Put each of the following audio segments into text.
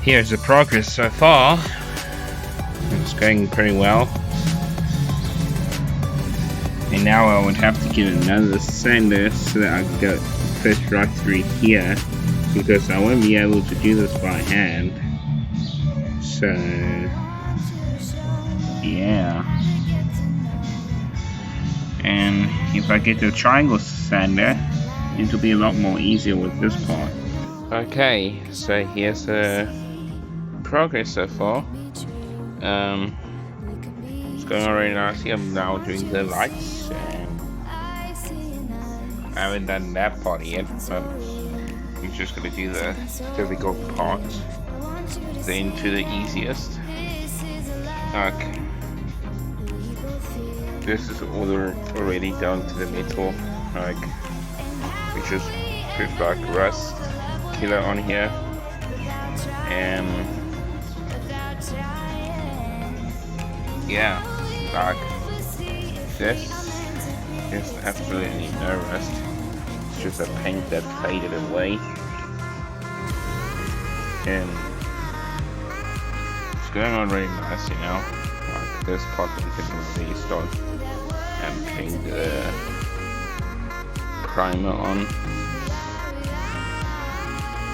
Here's the progress so far. It's going pretty well. And now I would have to get another sander so that I can go push right through here, because I won't be able to do this by hand. So yeah. And if I get the triangle sander, it'll be a lot more easier with this part. Okay, so here's the progress so far. It's going on really nicely. I'm now doing the lights, and I haven't done that part yet, but I'm just gonna do the difficult part, then to the easiest. Okay, this is all already down to the metal. Like, we just put like rust killer on here, and yeah, like this is absolutely no rust. It's just a paint that faded away, and it's going on really nicely now. Like this part we can really start and paint the primer on,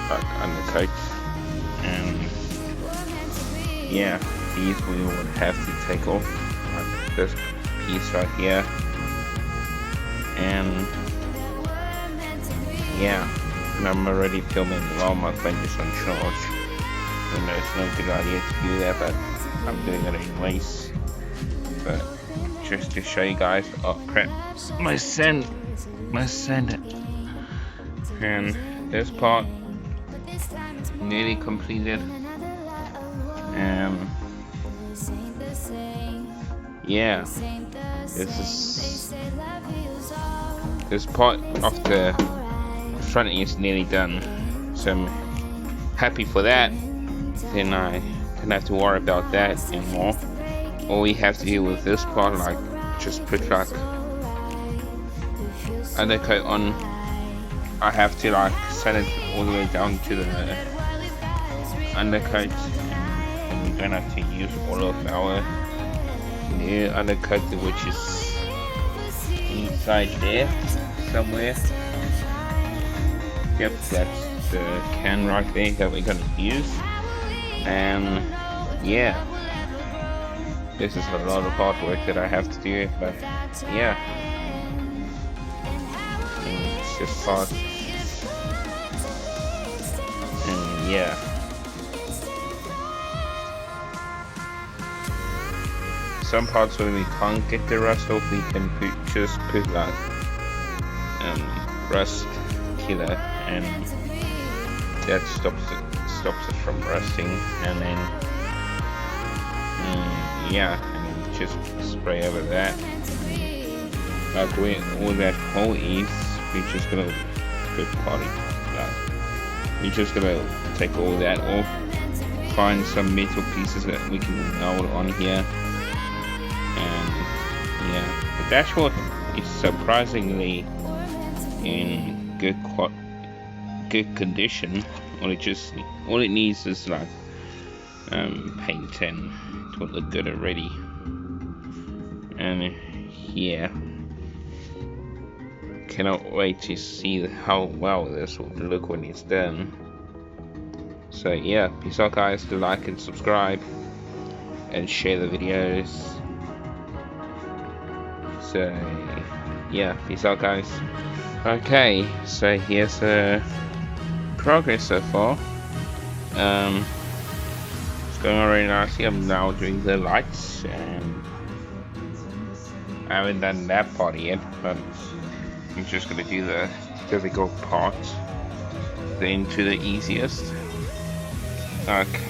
like undercoat, and yeah, these we would have to take off, like this piece right here, and yeah, and I'm already filming while my phone is on charge. I know it's not a good idea to do that, but I'm doing it anyways. But just to show you guys, oh crap, my sander, and this part nearly completed, and yeah, this part of the front is nearly done, so I'm happy for that. Then I don't have to worry about that anymore. All we have to do with this part, like just put like undercoat on. I have to like set it all the way down to the undercoat, and we're gonna have to use all of our new undercoat, which is inside there somewhere. Yep, that's the can right there that we're gonna use. And yeah, this is a lot of hard work that I have to do, but yeah, it's just hard. And yeah, some parts where we can't get the rust off, we can just put like rust killer, and that stops it from rusting. And then yeah, and then just spray over that, like where all that hole is. We're just gonna put we're just gonna take all that off, find some metal pieces that we can nail on here, and yeah, the dashboard is surprisingly in good condition. All it needs is like paint, and it will look good already. And yeah, cannot wait to see how well this will look when it's done. So yeah, peace out guys. Do like and subscribe and share the videos. So yeah, peace out guys. Okay, so here's the progress so far. It's going on really nicely. I'm now doing the lights, and I haven't done that part yet, but I'm just gonna do the difficult part, then to the easiest. Okay,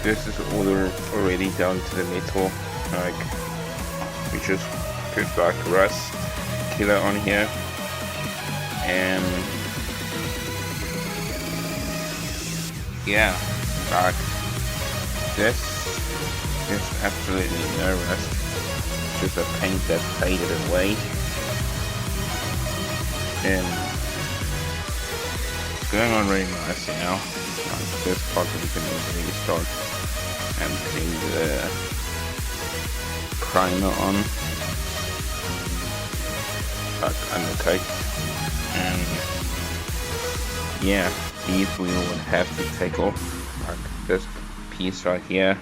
this is all already down to the metal. Like, we just put like rust killer on here, and yeah, like this is absolutely no rust. Just a paint that faded away, and it's going on really nicely now. Like this part we can really start and putting the primer on, like undercoat, and yeah, these we would have to take off, like this piece right here,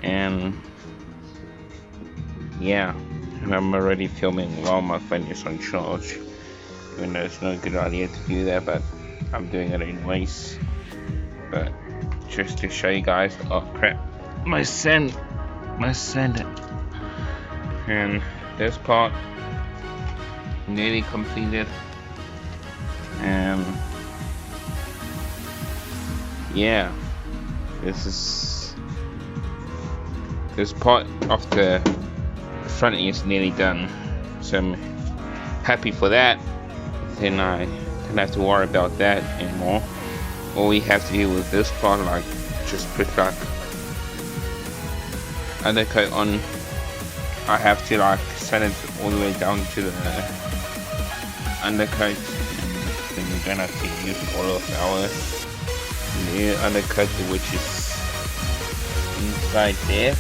and yeah, and I'm already filming while my phone is on charge, even though it's not a good idea to do that, but I'm doing it anyways. But just to show you guys, oh crap, my sand, and this part nearly completed, and yeah, this part of the front is nearly done, so I'm happy for that. Then I don't have to worry about that anymore. All we have to do with this part, like just put like undercoat on. I have to like set it all the way down to the undercoat, and then we're gonna have to use all of our new undercoat, which is inside there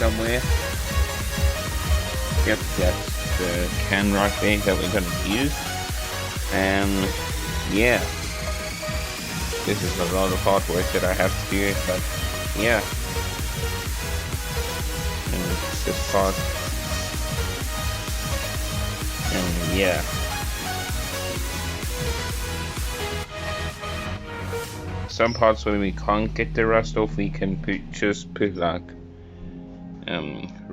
somewhere. Yep, that's the can right there that we're gonna use. And yeah, this is a lot of hard work that I have to do, but yeah, and it's just hard, and yeah, some parts where we can't get the rust off, we can just put like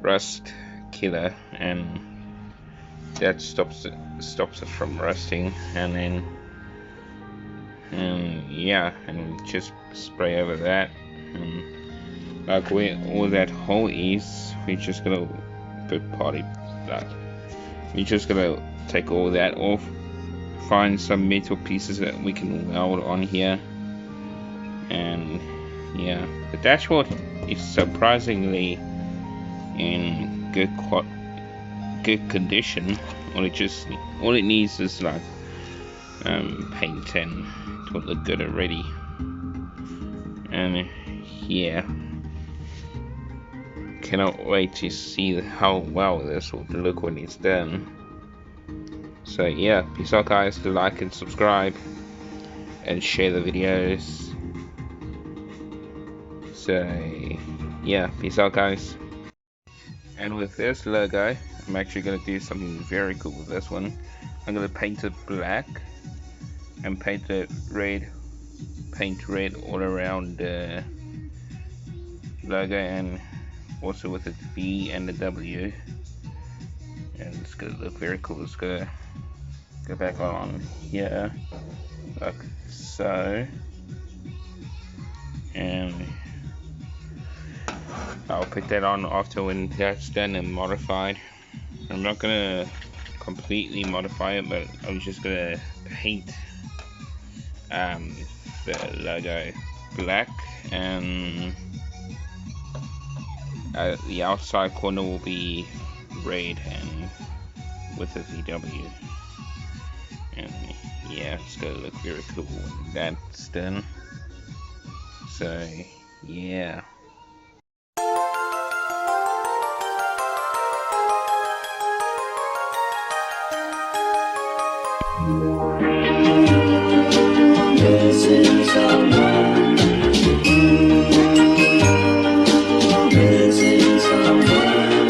rust killer, and that stops it from rusting, and then yeah, and just spray over that, and like where all that hole is, we're just gonna put we're just gonna take all that off, find some metal pieces that we can weld on here, and yeah, the dashboard is surprisingly in good condition. All it needs is like paint, and it will look good already. And yeah, cannot wait to see how well this will look when it's done. So yeah, peace out guys, like and subscribe and share the videos. So yeah, peace out guys. And with this logo, I'm actually going to do something very cool with this one. I'm going to paint it black and paint it red, all around the logo, and also with the V and the W, and it's going to look very cool. It's going to go back on here like so, and I'll put that on after when that's done and modified. I'm not gonna completely modify it, but I'm just gonna paint the logo black, and the outside corner will be red and with a VW, and yeah, it's gonna look very cool when that's done. So yeah.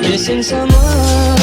Missing someone